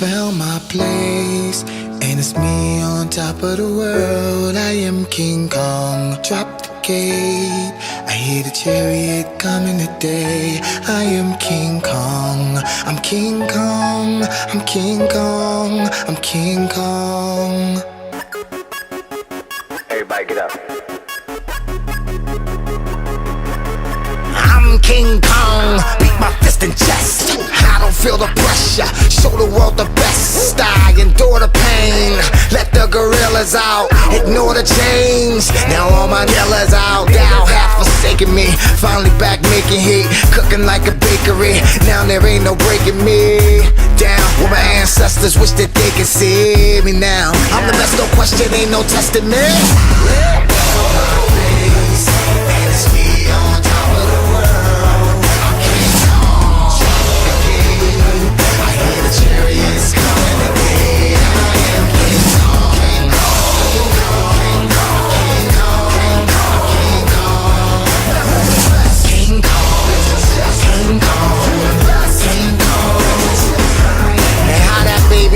found my place, and it's me on top of the world. I am King Kong, drop the gate. I hear the chariot coming today. I am King Kong, I'm King Kong, I'm King Kong, I'm King Kong. Everybody get up. I'm King Kong, beat my fist in chest. I don't feel the pressure, show the world the best. I endure the pain, let the gorillas out, ignore the chains. Now all my killers out, thou have forsaken me. Finally back making heat, cooking like a bakery. Now there ain't no breaking me down. Where my ancestors wish that they could see me now. I'm the best, no question, ain't no testing me.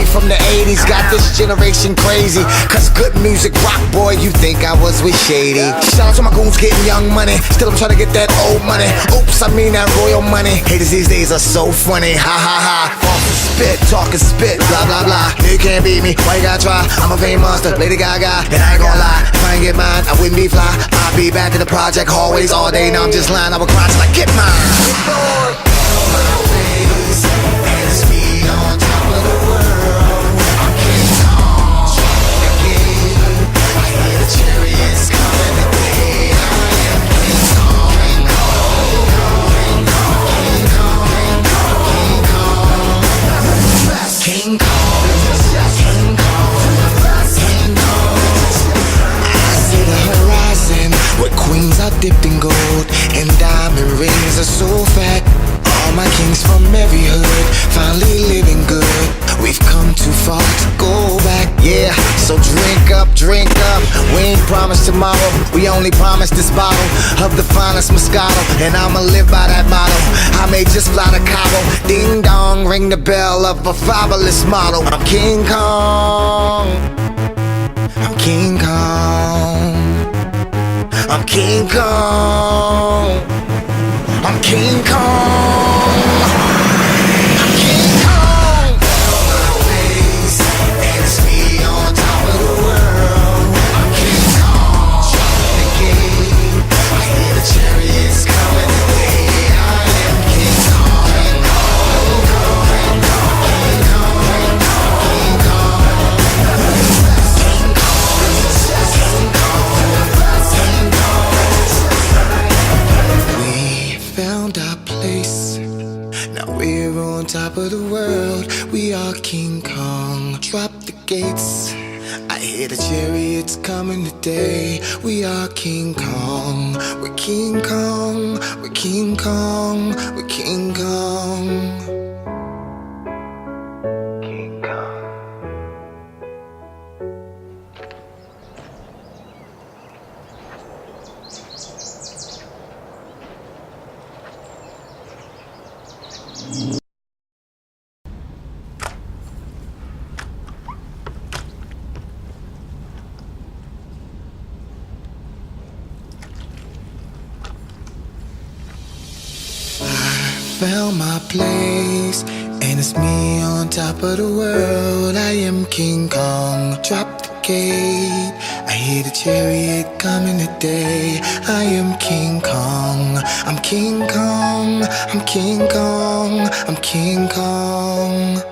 From the 80s, got this generation crazy. Cause good music, rock boy, you think I was with Shady. Shout out to my goons getting young money, still I'm trying to get that old money. Oops, I mean that royal money. Haters these days are so funny, ha ha ha. Off the spit, talking spit, blah blah blah. You can't beat me, why you gotta try? I'm a fame monster, Lady Gaga, and I ain't gonna lie. If I ain't get mine, I wouldn't be fly. I'll be back in the project hallways all day. Now I'm just lying, I would cry till I get mine. Dipped in gold and diamond rings are so fat. All my kings from every hood finally living good. We've come too far to go back, yeah. So drink up, drink up. We ain't promised tomorrow, we only promised this bottle of the finest Moscato, and I'ma live by that motto. I may just fly to Cabo, ding dong, ring the bell of a fabulous model. I'm King Kong, I'm King Kong, I'm King Kong, I'm King Kong, I'm King Kong. Always, and it's me on top of the world. I'm King Kong, the game. I hear the chariots coming today. I am King Kong, King Kong, King Kong, King Kong, King Kong, King Kong, King Kong. Found our place, now we're on top of the world. We are King Kong, drop the gates. I hear the chariots coming today. We are King Kong, we're King Kong, we're King Kong, we're King Kong. King Kong. Found my place, and it's me on top of the world. I am King Kong, drop the gate. I hear the chariot coming today. I am King Kong, I'm King Kong, I'm King Kong, I'm King Kong.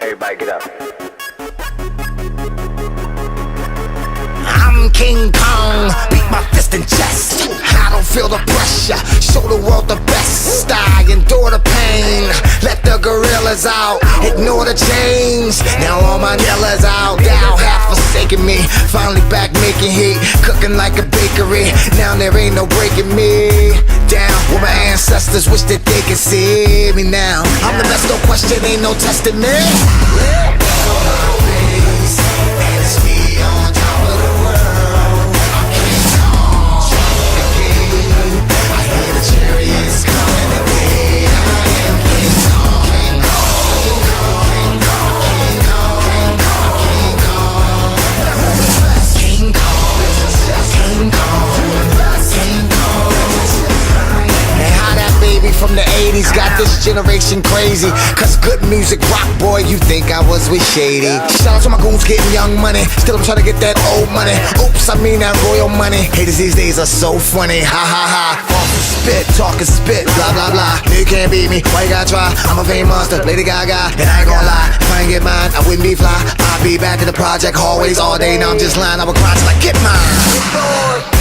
Everybody get up. I'm King Kong, beat my fist in chest. I don't feel the pressure, show the world the best. I endure the pain, let the gorillas out, ignore the chains. Now all my killers out, thou have forsaken me. Finally back making heat, cooking like a bakery. Now there ain't no breaking me down. Where my ancestors wish that they could see me now. I'm the best, no question, ain't no testing me. Chariots coming today. I am King Kong, King Kong. this generation crazy. Cause good music rock, boy, you think I was with Shady. Shout out to my goons getting young money. Still I'm trying to get that old money. Oops, I mean that royal money. Haters these days are so funny. Ha ha ha. Off the spit, talking spit, blah blah blah. You can't beat me, why you gotta try? I'm a fame monster, Lady Gaga, and I ain't gonna lie. If I ain't get mine, I wouldn't be fly. I'll be back in the project hallways all day. Now I'm just lying, I would cry till I get mine.